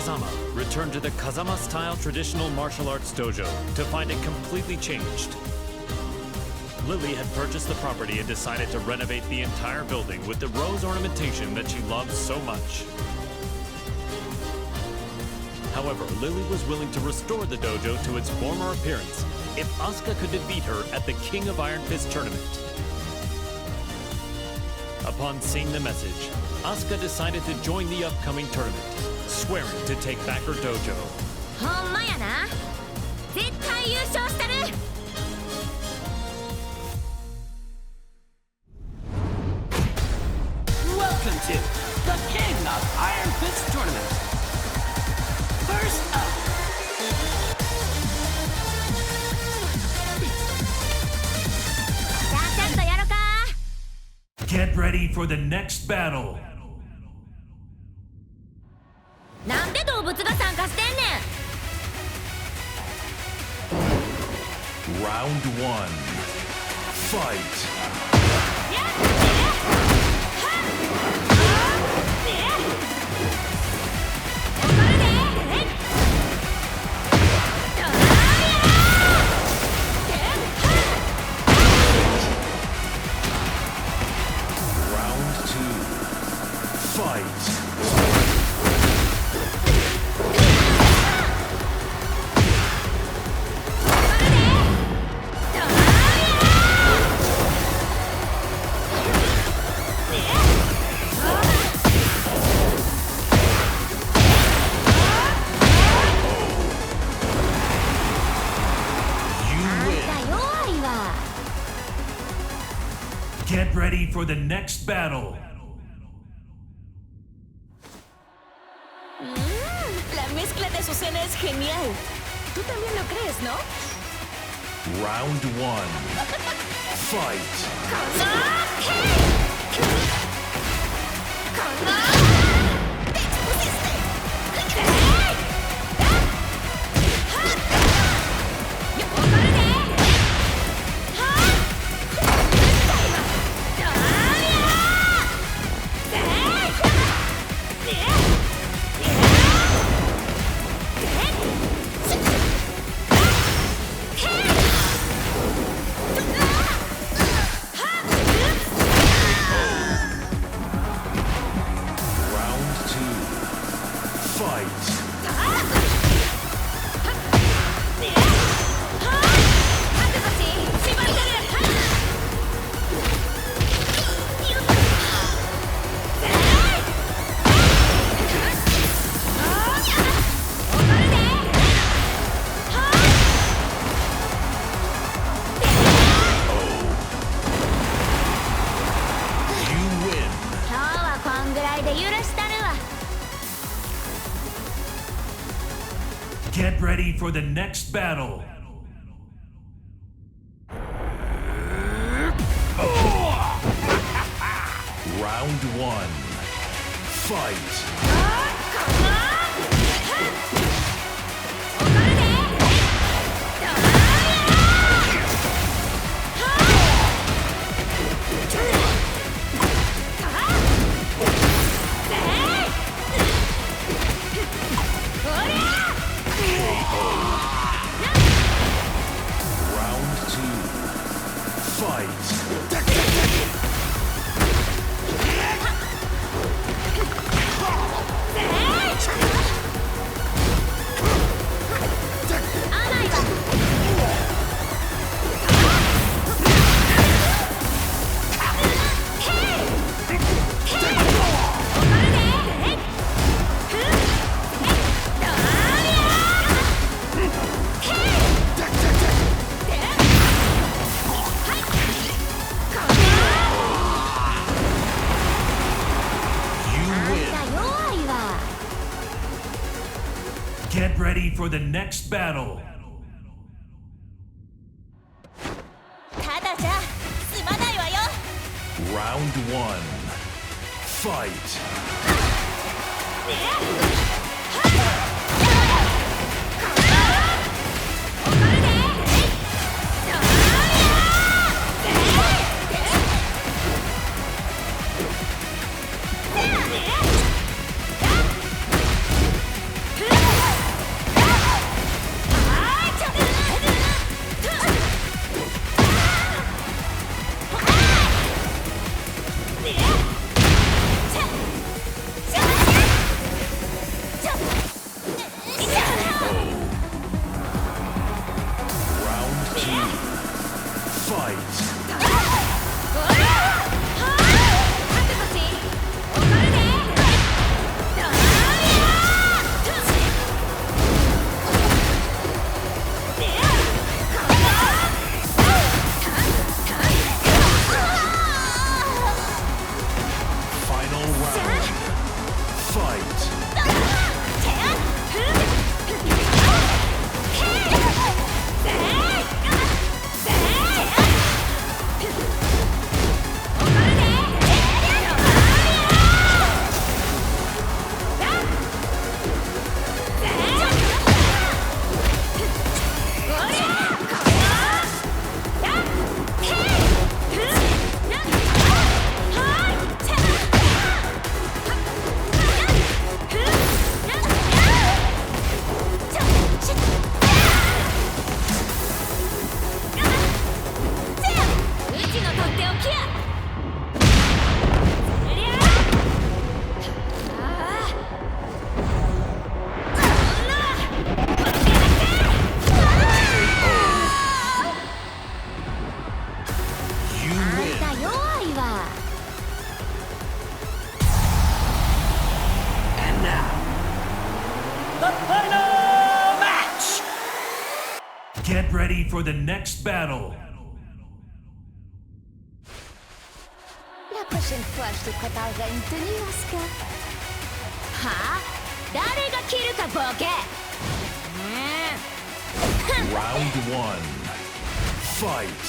Kazama returned to the Kazama-style traditional martial arts dojo to find it completely changed. Lily had purchased the property and decided to renovate the entire building with the rose ornamentation that she loved so much. However, Lily was willing to restore the dojo to its former appearance if Asuka could defeat her at the King of Iron Fist tournament. Upon seeing the message, Asuka decided to join the upcoming tournament, swearing to take back her dojo. ほんまやな。絶対優勝したる。Welcome to the King of Iron Fist tournament. First up. じゃあちゃんとやろか。 Get ready for the next battle. なんで動物が参加してんねん。 Round 1. Fight. あんた弱いわ。 Get ready for the next battle. La mezcla de Azucena es genial. Tú también lo crees, ¿no? Round 1. Fight. Get ready for the next battle. Round 1. Fight. Get ready for the next battle. ただじゃ済まないわよ。 Round 1. Fight. Get ready for the next battle. La prochaine fois, je te préparerai une tenue, Asuka. はあ誰が着るかボケ Round 1. Fight.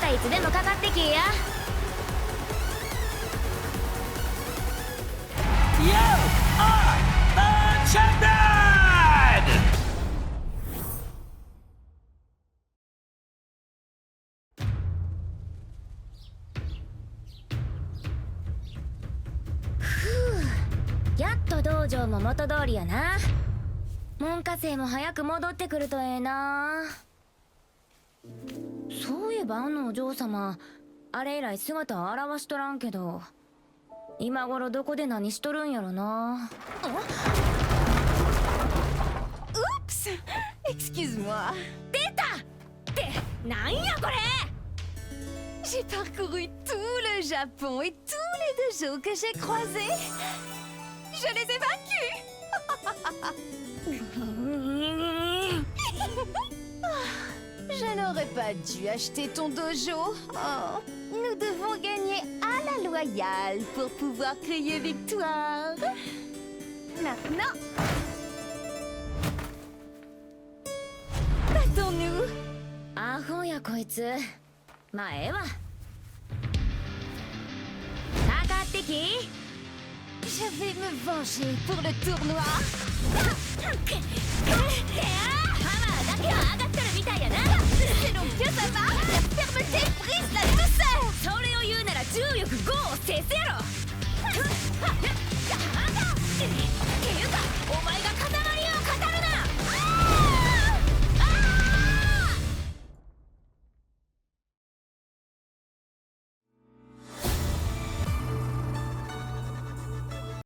いつでもかかってきや。You are the champion! Phew. やっと道場も元通りやな。門下生も早く戻ってくるとええな。そういえばあのお嬢様、あれ以来姿を現しとらんけど、今頃どこで何しとるんやろな。Oups! Excuse-moi. 出たってなんやこれ。 J'ai parcouru tout le Japon et tous les dojos que j'ai croisés. Je les ai vaincus. Je n'aurais pas dû acheter ton dojo. Oh, nous devons gagner à la loyale pour pouvoir crier victoire. Maintenant, battons-nous. アホやこいつ。まあええわ。かかってき。 Je vais me venger pour le tournoi. ハマーだけは上がってるみたいやな。 C'est donc bien